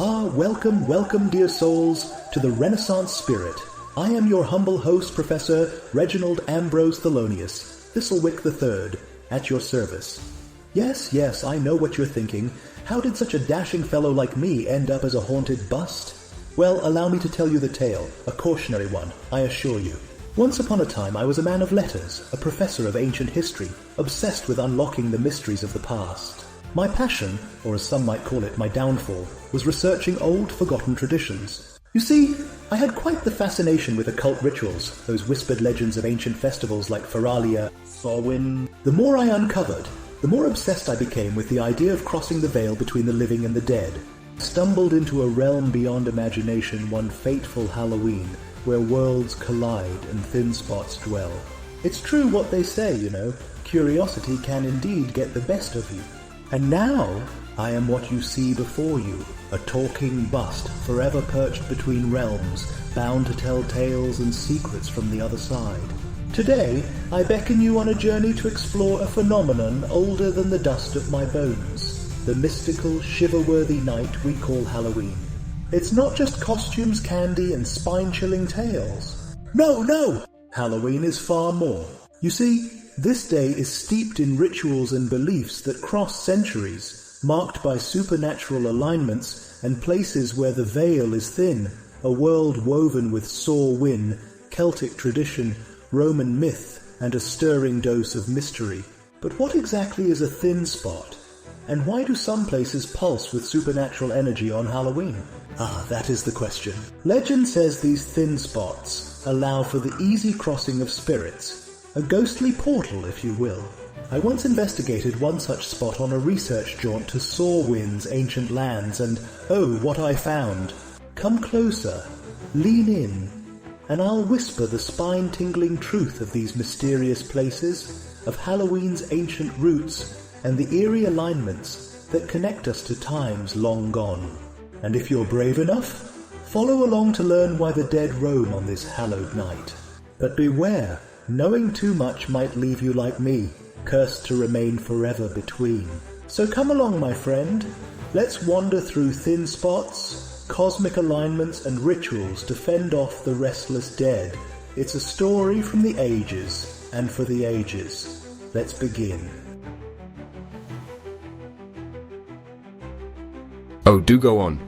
Welcome, welcome, dear souls, to the Renaissance Spirit. I am your humble host, Professor Reginald Ambrose Theloneus, Thistlewick III, at your service. Yes, I know what you're thinking. How did such a dashing fellow like me end up as a haunted bust? Well, allow me to tell you the tale, a cautionary one, I assure you. Once upon a time I was a man of letters, a professor of ancient history, obsessed with unlocking the mysteries of the past. My passion, or as some might call it, my downfall, was researching old, forgotten traditions. You see, I had quite the fascination with occult rituals, those whispered legends of ancient festivals like Feralia, Samhain. The more I uncovered, the more obsessed I became with the idea of crossing the veil between the living and the dead. I stumbled into a realm beyond imagination one fateful Halloween, where worlds collide and thin spots dwell. It's true what they say, curiosity can indeed get the best of you. And now, I am what you see before you, a talking bust, forever perched between realms, bound to tell tales and secrets from the other side. Today, I beckon you on a journey to explore a phenomenon older than the dust of my bones, the mystical, shiver-worthy night we call Halloween. It's not just costumes, candy, and spine-chilling tales. No! Halloween is far more. You see, this day is steeped in rituals and beliefs that cross centuries, marked by supernatural alignments and places where the veil is thin, a world woven with Samhain, Celtic tradition, Roman myth, and a stirring dose of mystery. But what exactly is a thin spot? And why do some places pulse with supernatural energy on Halloween? That is the question. Legend says these thin spots allow for the easy crossing of spirits, a ghostly portal, if you will. I once investigated one such spot on a research jaunt to Samhain's ancient lands, and what I found. Come closer, lean in, and I'll whisper the spine-tingling truth of these mysterious places, of Halloween's ancient roots, and the eerie alignments that connect us to times long gone. And if you're brave enough, follow along to learn why the dead roam on this hallowed night. But beware, knowing too much might leave you like me, cursed to remain forever between. So come along, my friend. Let's wander through thin spots, cosmic alignments, and rituals to fend off the restless dead. It's a story from the ages, and for the ages. Let's begin. Oh, do go on.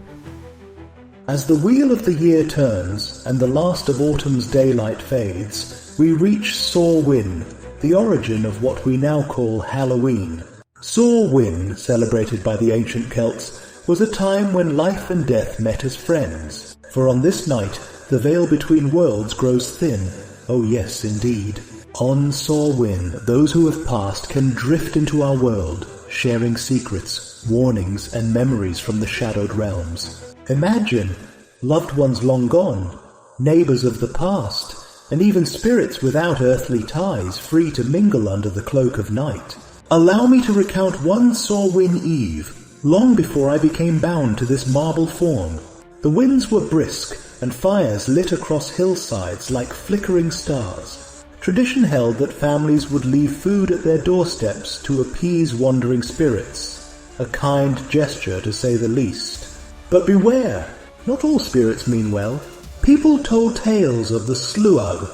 As the wheel of the year turns, and the last of autumn's daylight fades, we reach Samhain, the origin of what we now call Halloween. Samhain, celebrated by the ancient Celts, was a time when life and death met as friends. For on this night, the veil between worlds grows thin. Oh yes, indeed. On Samhain, those who have passed can drift into our world, sharing secrets, warnings, and memories from the shadowed realms. Imagine loved ones long gone, neighbors of the past, and even spirits without earthly ties free to mingle under the cloak of night. Allow me to recount one Samhain eve, long before I became bound to this marble form. The winds were brisk, and fires lit across hillsides like flickering stars. Tradition held that families would leave food at their doorsteps to appease wandering spirits, a kind gesture to say the least. But beware, not all spirits mean well. People told tales of the Sluagh,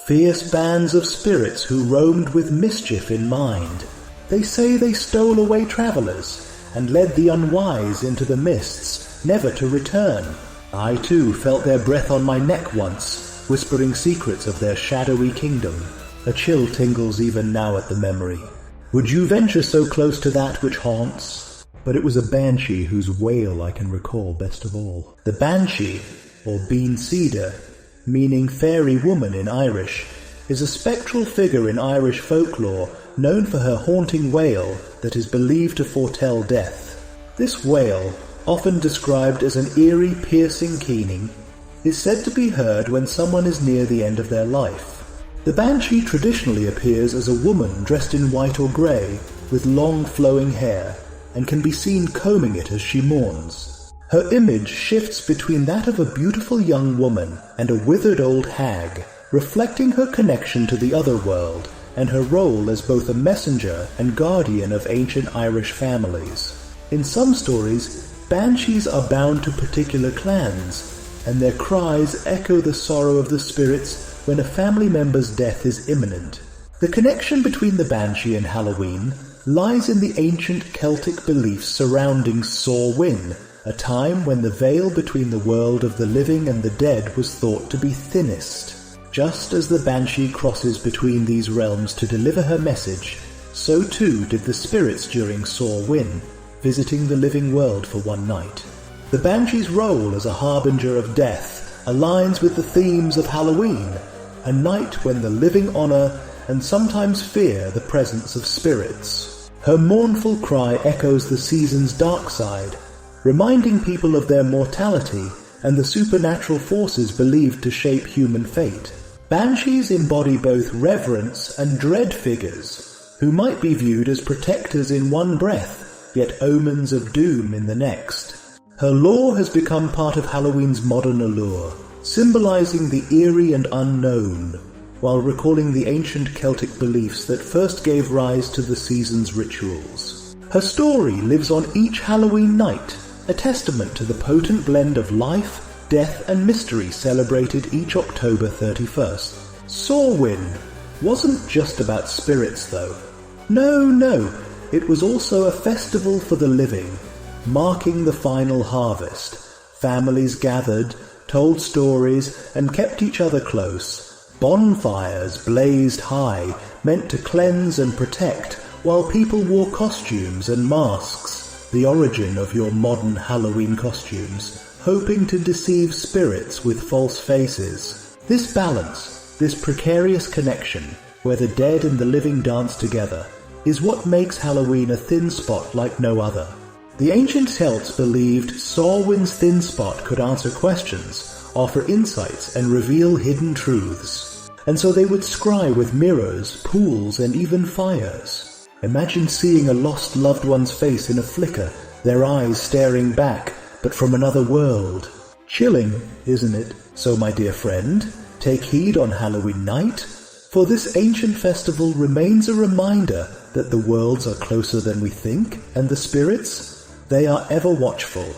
fierce bands of spirits who roamed with mischief in mind. They say they stole away travellers and led the unwise into the mists, never to return. I too felt their breath on my neck once, whispering secrets of their shadowy kingdom. A chill tingles even now at the memory. Would you venture so close to that which haunts? But it was a banshee whose wail I can recall best of all. The banshee, or bean cedar, meaning fairy woman in Irish, is a spectral figure in Irish folklore known for her haunting wail that is believed to foretell death. This wail, often described as an eerie, piercing keening, is said to be heard when someone is near the end of their life. The banshee traditionally appears as a woman dressed in white or grey, with long flowing hair, and can be seen combing it as she mourns. Her image shifts between that of a beautiful young woman and a withered old hag, reflecting her connection to the other world and her role as both a messenger and guardian of ancient Irish families. In some stories, banshees are bound to particular clans, and their cries echo the sorrow of the spirits when a family member's death is imminent. The connection between the banshee and Halloween lies in the ancient Celtic beliefs surrounding Samhain, a time when the veil between the world of the living and the dead was thought to be thinnest. Just as the banshee crosses between these realms to deliver her message, so too did the spirits during Samhain, visiting the living world for one night. The banshee's role as a harbinger of death aligns with the themes of Halloween, a night when the living honor and sometimes fear the presence of spirits. Her mournful cry echoes the season's dark side, reminding people of their mortality and the supernatural forces believed to shape human fate. Banshees embody both reverence and dread figures, who might be viewed as protectors in one breath, yet omens of doom in the next. Her lore has become part of Halloween's modern allure, symbolizing the eerie and unknown, while recalling the ancient Celtic beliefs that first gave rise to the season's rituals. Her story lives on each Halloween night, a testament to the potent blend of life, death and mystery celebrated each October 31st. Samhain wasn't just about spirits though. No, it was also a festival for the living, marking the final harvest. Families gathered, told stories and kept each other close. Bonfires blazed high, meant to cleanse and protect, while people wore costumes and masks, the origin of your modern Halloween costumes, hoping to deceive spirits with false faces. This balance, this precarious connection, where the dead and the living dance together, is what makes Halloween a thin spot like no other. The ancient Celts believed Samhain's thin spot could answer questions, offer insights and reveal hidden truths. And so they would scry with mirrors, pools and even fires. Imagine seeing a lost loved one's face in a flicker, their eyes staring back, but from another world. Chilling, isn't it? So my dear friend, take heed on Halloween night, for this ancient festival remains a reminder that the worlds are closer than we think, and the spirits, they are ever watchful.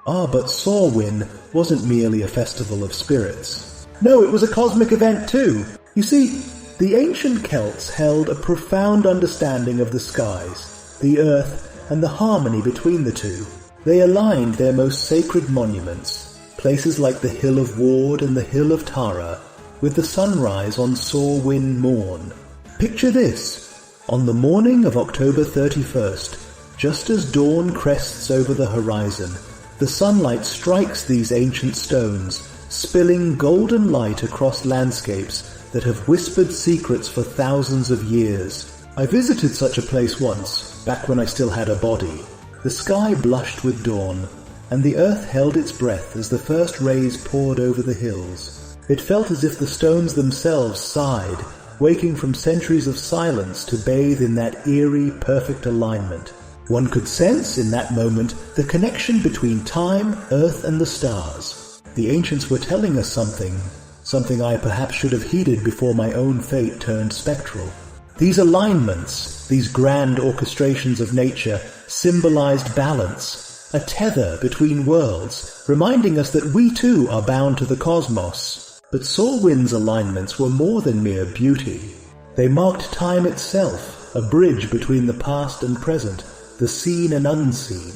But Samhain wasn't merely a festival of spirits. No, it was a cosmic event too. You see, the ancient Celts held a profound understanding of the skies, the earth, and the harmony between the two. They aligned their most sacred monuments, places like the Hill of Ward and the Hill of Tara, with the sunrise on Samhain morn. Picture this. On the morning of October 31st, just as dawn crests over the horizon, the sunlight strikes these ancient stones, spilling golden light across landscapes that have whispered secrets for thousands of years. I visited such a place once, back when I still had a body. The sky blushed with dawn, and the earth held its breath as the first rays poured over the hills. It felt as if the stones themselves sighed, waking from centuries of silence to bathe in that eerie, perfect alignment. One could sense in that moment the connection between time, earth and the stars. The ancients were telling us something I perhaps should have heeded before my own fate turned spectral. These alignments, these grand orchestrations of nature, symbolized balance, a tether between worlds, reminding us that we too are bound to the cosmos. But Samhain's alignments were more than mere beauty. They marked time itself, a bridge between the past and present, the seen and unseen.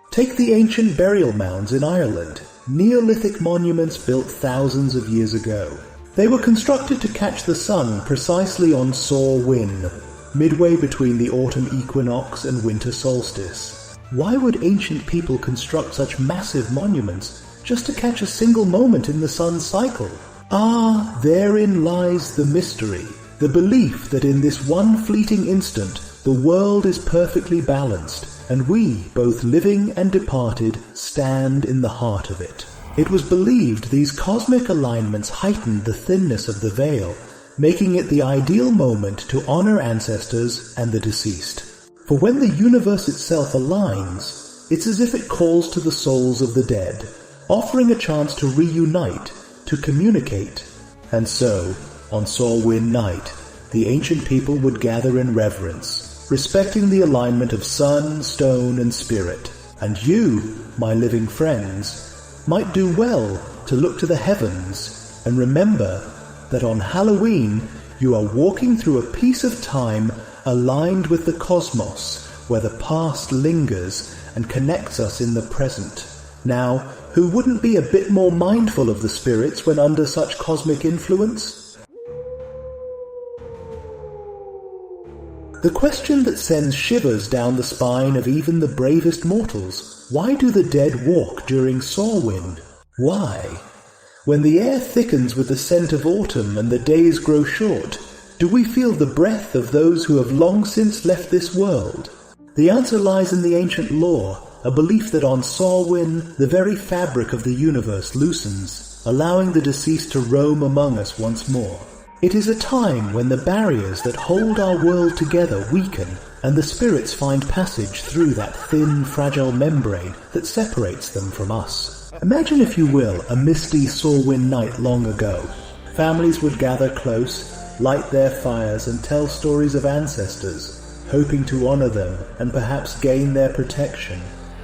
Take the ancient burial mounds in Ireland, Neolithic monuments built thousands of years ago. They were constructed to catch the sun precisely on Samhain, midway between the autumn equinox and winter solstice. Why would ancient people construct such massive monuments just to catch a single moment in the sun's cycle? Therein lies the mystery, the belief that in this one fleeting instant the world is perfectly balanced, and we, both living and departed, stand in the heart of it. It was believed these cosmic alignments heightened the thinness of the veil, making it the ideal moment to honor ancestors and the deceased. For when the universe itself aligns, it's as if it calls to the souls of the dead, offering a chance to reunite, to communicate. And so, on Samhain night, the ancient people would gather in reverence, respecting the alignment of sun, stone, and spirit. And you, my living friends, might do well to look to the heavens and remember that on Halloween you are walking through a piece of time aligned with the cosmos, where the past lingers and connects us in the present. Now, who wouldn't be a bit more mindful of the spirits when under such cosmic influence? The question that sends shivers down the spine of even the bravest mortals: why do the dead walk during Samhain? Why? When the air thickens with the scent of autumn and the days grow short, do we feel the breath of those who have long since left this world? The answer lies in the ancient lore, a belief that on Samhain the very fabric of the universe loosens, allowing the deceased to roam among us once more. It is a time when the barriers that hold our world together weaken, and the spirits find passage through that thin, fragile membrane that separates them from us. Imagine, if you will, a misty Samhain night long ago. Families would gather close, light their fires, and tell stories of ancestors, hoping to honor them and perhaps gain their protection.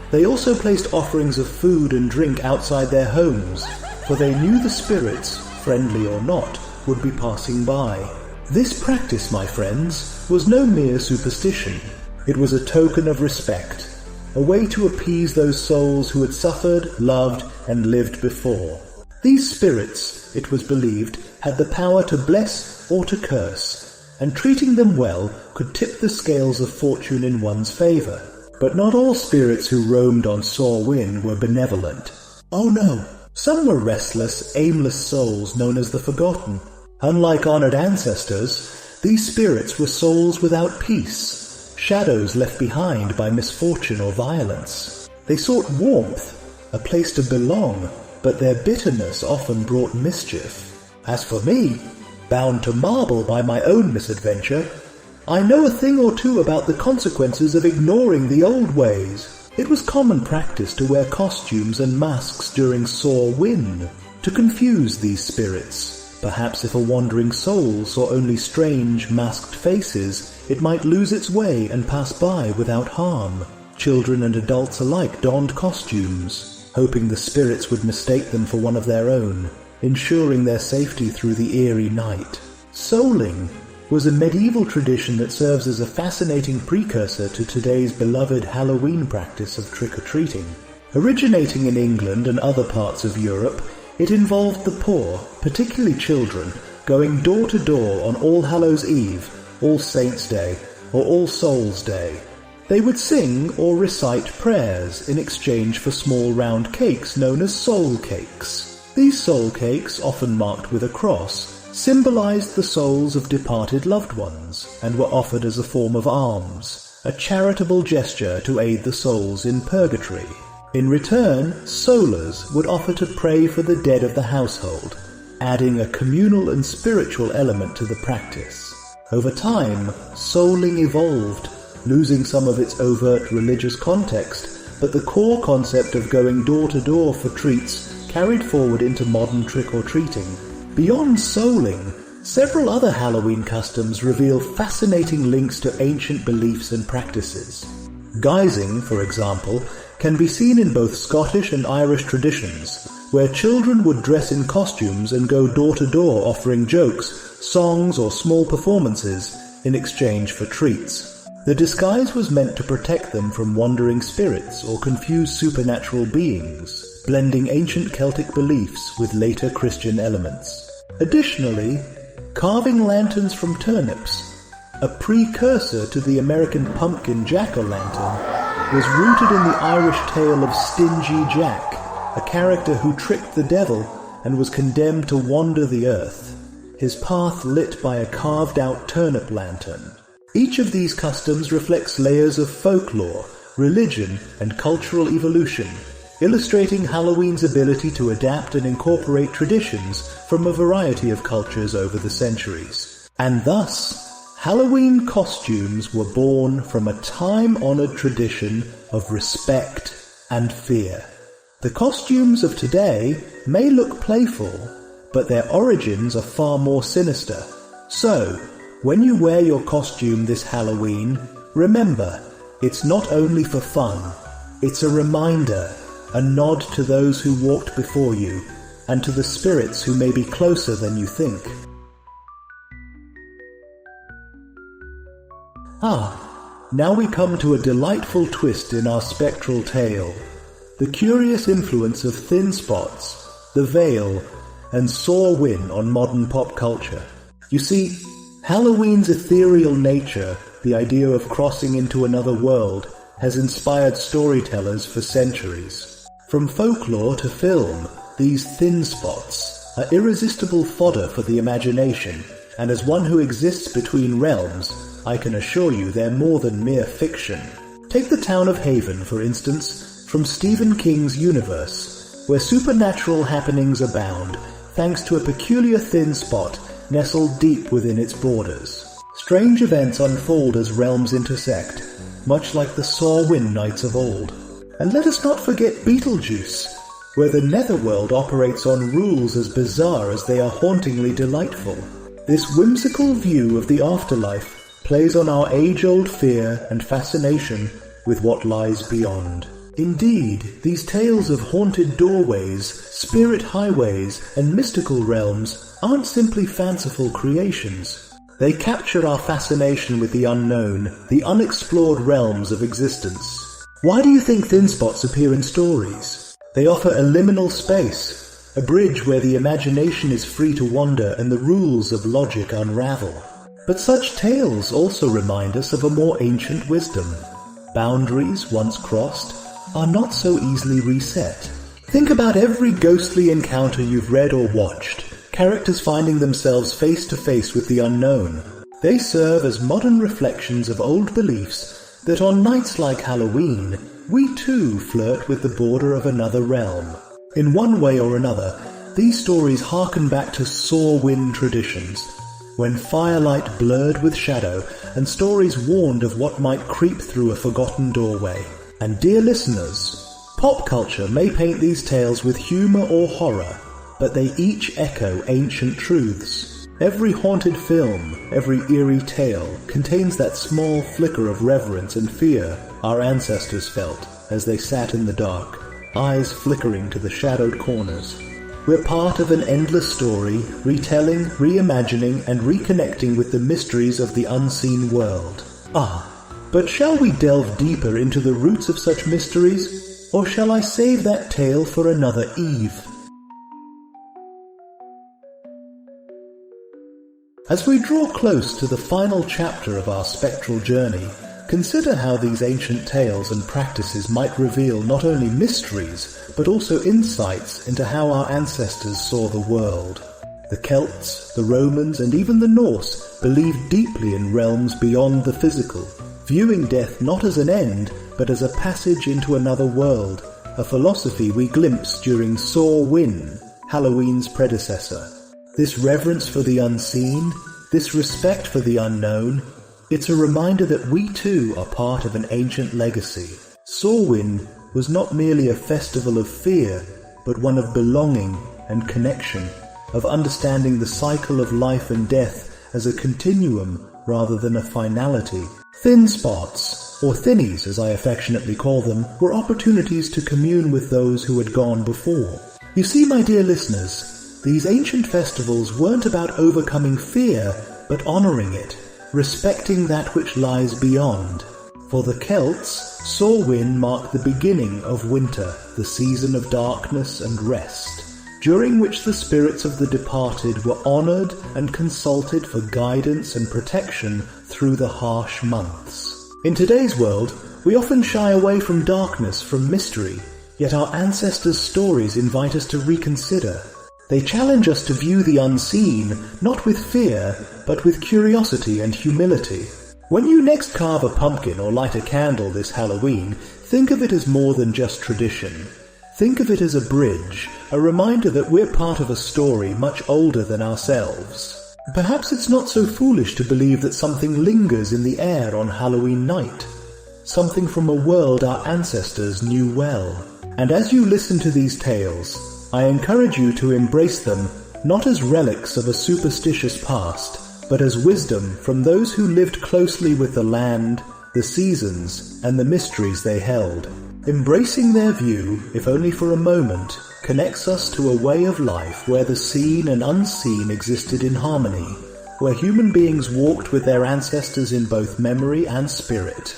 They also placed offerings of food and drink outside their homes, for they knew the spirits, friendly or not, would be passing by. This practice, my friends, was no mere superstition. It was a token of respect, a way to appease those souls who had suffered, loved, and lived before. These spirits, it was believed, had the power to bless or to curse, and treating them well could tip the scales of fortune in one's favor. But not all spirits who roamed on Samhain were benevolent. Oh no, some were restless, aimless souls known as the Forgotten. Unlike honored ancestors, these spirits were souls without peace, shadows left behind by misfortune or violence. They sought warmth, a place to belong, but their bitterness often brought mischief. As for me, bound to marble by my own misadventure, I know a thing or two about the consequences of ignoring the old ways. It was common practice to wear costumes and masks during Samhain, to confuse these spirits. Perhaps if a wandering soul saw only strange, masked faces, it might lose its way and pass by without harm. Children and adults alike donned costumes, hoping the spirits would mistake them for one of their own, ensuring their safety through the eerie night. Souling was a medieval tradition that serves as a fascinating precursor to today's beloved Halloween practice of trick-or-treating. Originating in England and other parts of Europe, it involved the poor, particularly children, going door to door on All Hallows' Eve, All Saints' Day, or All Souls' Day. They would sing or recite prayers in exchange for small round cakes known as soul cakes. These soul cakes, often marked with a cross, symbolized the souls of departed loved ones and were offered as a form of alms, a charitable gesture to aid the souls in purgatory. In return, soulers would offer to pray for the dead of the household, adding a communal and spiritual element to the practice. Over time, souling evolved, losing some of its overt religious context, but the core concept of going door to door for treats carried forward into modern trick-or-treating. Beyond souling, several other Halloween customs reveal fascinating links to ancient beliefs and practices. Guising, for example, can be seen in both Scottish and Irish traditions, where children would dress in costumes and go door to door offering jokes, songs, or small performances in exchange for treats. The disguise was meant to protect them from wandering spirits or confused supernatural beings, blending ancient Celtic beliefs with later Christian elements. Additionally, carving lanterns from turnips, a precursor to the American pumpkin jack-o'-lantern, was rooted in the Irish tale of Stingy Jack, a character who tricked the devil and was condemned to wander the earth, his path lit by a carved-out turnip lantern. Each of these customs reflects layers of folklore, religion, and cultural evolution, illustrating Halloween's ability to adapt and incorporate traditions from a variety of cultures over the centuries. And thus, Halloween costumes were born from a time-honored tradition of respect and fear. The costumes of today may look playful, but their origins are far more sinister. So, when you wear your costume this Halloween, Remember, it's not only for fun, it's a reminder, a nod to those who walked before you, and to the spirits who may be closer than you think. Now we come to a delightful twist in our spectral tale, the curious influence of thin spots, the veil, and soar wind on modern pop culture. You see, Halloween's ethereal nature, the idea of crossing into another world, has inspired storytellers for centuries. From folklore to film, these thin spots are irresistible fodder for the imagination, and as one who exists between realms, I can assure you they're more than mere fiction. Take the town of Haven, for instance, from Stephen King's universe, where supernatural happenings abound, thanks to a peculiar thin spot nestled deep within its borders. Strange events unfold as realms intersect, much like the Saw Wind Knights of old. And let us not forget Beetlejuice, where the netherworld operates on rules as bizarre as they are hauntingly delightful. This whimsical view of the afterlife plays on our age-old fear and fascination with what lies beyond. Indeed, these tales of haunted doorways, spirit highways, and mystical realms aren't simply fanciful creations. They capture our fascination with the unknown, the unexplored realms of existence. Why do you think thin spots appear in stories? They offer a liminal space, a bridge where the imagination is free to wander and the rules of logic unravel. But such tales also remind us of a more ancient wisdom. Boundaries, once crossed, are not so easily reset. Think about every ghostly encounter you've read or watched, characters finding themselves face to face with the unknown. They serve as modern reflections of old beliefs that on nights like Halloween, we too flirt with the border of another realm. In one way or another, these stories harken back to Saw Wind traditions, when firelight blurred with shadow and stories warned of what might creep through a forgotten doorway. And dear listeners, pop culture may paint these tales with humour or horror, but they each echo ancient truths. Every haunted film, every eerie tale contains that small flicker of reverence and fear our ancestors felt as they sat in the dark, eyes flickering to the shadowed corners. We're part of an endless story, retelling, reimagining, and reconnecting with the mysteries of the unseen world. But shall we delve deeper into the roots of such mysteries, or shall I save that tale for another eve? As we draw close to the final chapter of our spectral journey, consider how these ancient tales and practices might reveal not only mysteries, but also insights into how our ancestors saw the world. The Celts, the Romans, and even the Norse believed deeply in realms beyond the physical, viewing death not as an end, but as a passage into another world, a philosophy we glimpse during Samhain, Halloween's predecessor. This reverence for the unseen, this respect for the unknown, it's a reminder that we too are part of an ancient legacy. Samhain was not merely a festival of fear, but one of belonging and connection, of understanding the cycle of life and death as a continuum rather than a finality. Thin spots, or Thinnies as I affectionately call them, were opportunities to commune with those who had gone before. You see, my dear listeners, these ancient festivals weren't about overcoming fear, but honouring it, respecting that which lies beyond. For the Celts, Samhain marked the beginning of winter, the season of darkness and rest, during which the spirits of the departed were honoured and consulted for guidance and protection through the harsh months. In today's world, we often shy away from darkness, from mystery, yet our ancestors' stories invite us to reconsider. They challenge us to view the unseen, not with fear, but with curiosity and humility. When you next carve a pumpkin or light a candle this Halloween, think of it as more than just tradition. Think of it as a bridge, a reminder that we're part of a story much older than ourselves. Perhaps it's not so foolish to believe that something lingers in the air on Halloween night, something from a world our ancestors knew well. And as you listen to these tales, I encourage you to embrace them not as relics of a superstitious past, but as wisdom from those who lived closely with the land, the seasons, and the mysteries they held. Embracing their view, if only for a moment, connects us to a way of life where the seen and unseen existed in harmony, where human beings walked with their ancestors in both memory and spirit.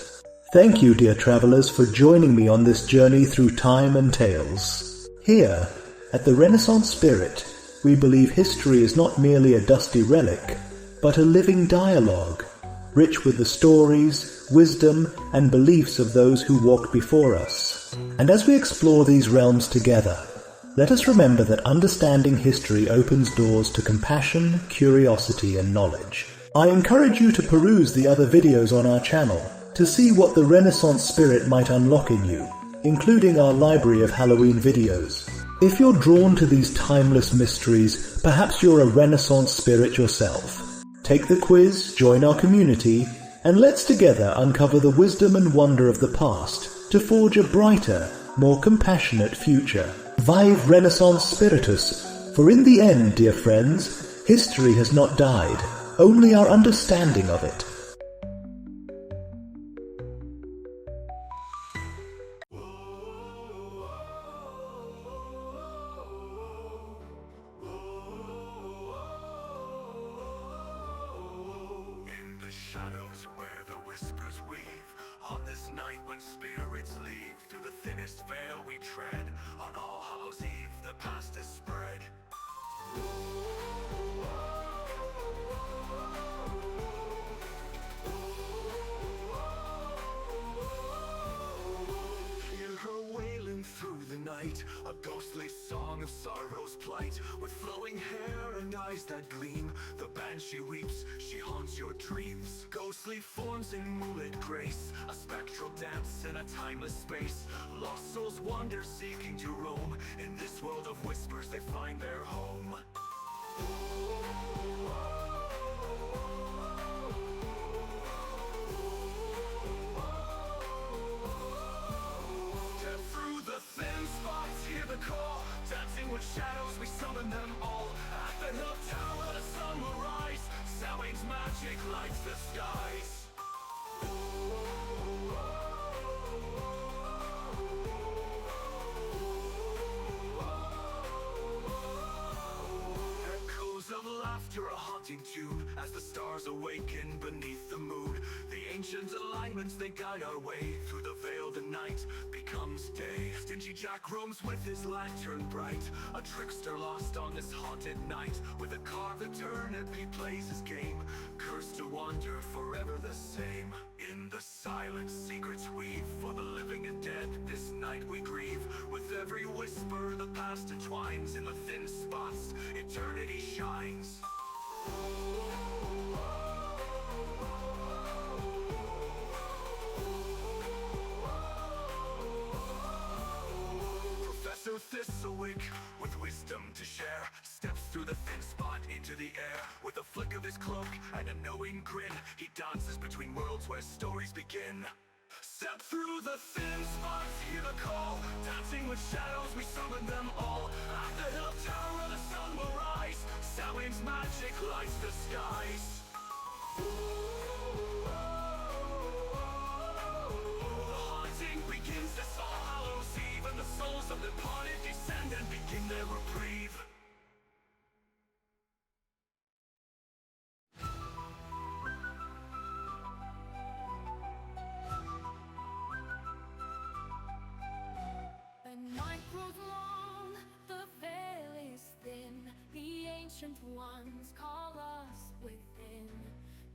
Thank you, dear travelers, for joining me on this journey through time and tales. Here, at the Renaissance Spirit, we believe history is not merely a dusty relic, but a living dialogue, rich with the stories, wisdom, and beliefs of those who walked before us. And as we explore these realms together, let us remember that understanding history opens doors to compassion, curiosity, and knowledge. I encourage you to peruse the other videos on our channel to see what the Renaissance Spirit might unlock in you, including our library of Halloween videos. If you're drawn to these timeless mysteries, perhaps you're a Renaissance Spirit yourself. Take the quiz, join our community, and let's together uncover the wisdom and wonder of the past to forge a brighter, more compassionate future. Vive Renaissance Spiritus, for in the end, dear friends, history has not died, only our understanding of it. In the shadows where the whispers weave, on this night when spirits leave, through the thinnest veil we tread, on All Hallows Eve the past is spread. Hear her wailing through the night, a ghostly song of sorrow's plight, with flowing hair and eyes that gleam. The banshee weeps, she haunts your dreams. Ghostly forms in moonlit grace, a spectral dance in a timeless space. Lost souls wander seeking to roam, in this world of whispers they find their home. Step through the thin spots, hear the call, dancing with shadows we summon them all. At the hill tower the sun will rise, Samhain's magic lights the skies. Echoes of laughter, a haunting tune, as the stars awaken beneath the moon. The ancient alignments, they guide our way, through the veil the night becomes day. Stingy Jack roams with his lantern bright, a trickster lost on this haunted night. With a carved eternity plays his game, cursed to wander forever the same. In the silence secrets weave, for the living and dead this night we grieve. With every whisper the past entwines, in the thin spots eternity shines. Professor Thistlewick, with wisdom to share, steps through the thin spot into the air. With a flick of his cloak and a knowing grin, he dances between worlds where stories begin. Step through the thin spots, hear the call, dancing with shadows we summon them all. At the hill tower the sun will rise, Samhain's magic lights the skies. The haunting begins this All Hallows Eve, and the souls of the departed descend and begin their reprieve. The night grows long, the veil is thin. The ancient ones call us within.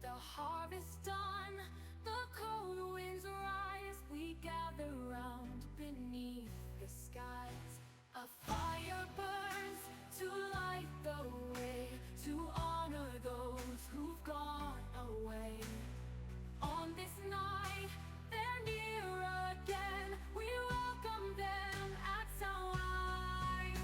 The harvest done, the cold winds rise. We gather round beneath the skies. A fire burns to light the way, to honor those who've gone away. On this night, they're near again. We welcome them at Samhain.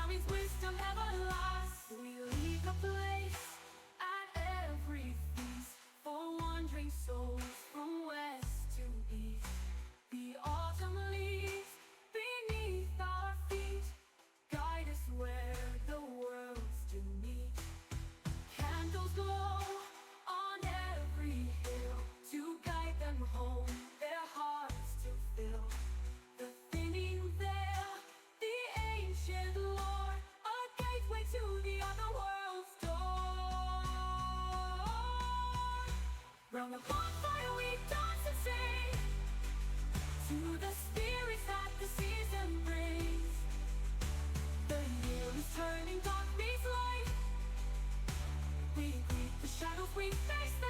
That means wisdom ever lasts. We leave the place at every feast for wandering souls from west to east. The autumn leaves beneath our feet guide us where the worlds do meet. Candles glow on every hill to guide them home, their hearts to fill. The thinning veil, the ancient lore, a gateway to the other world's door. Round the bonfire we dance and sing to the spirits that the season brings. The year is turning, dark meets light. We greet the shadows, we face the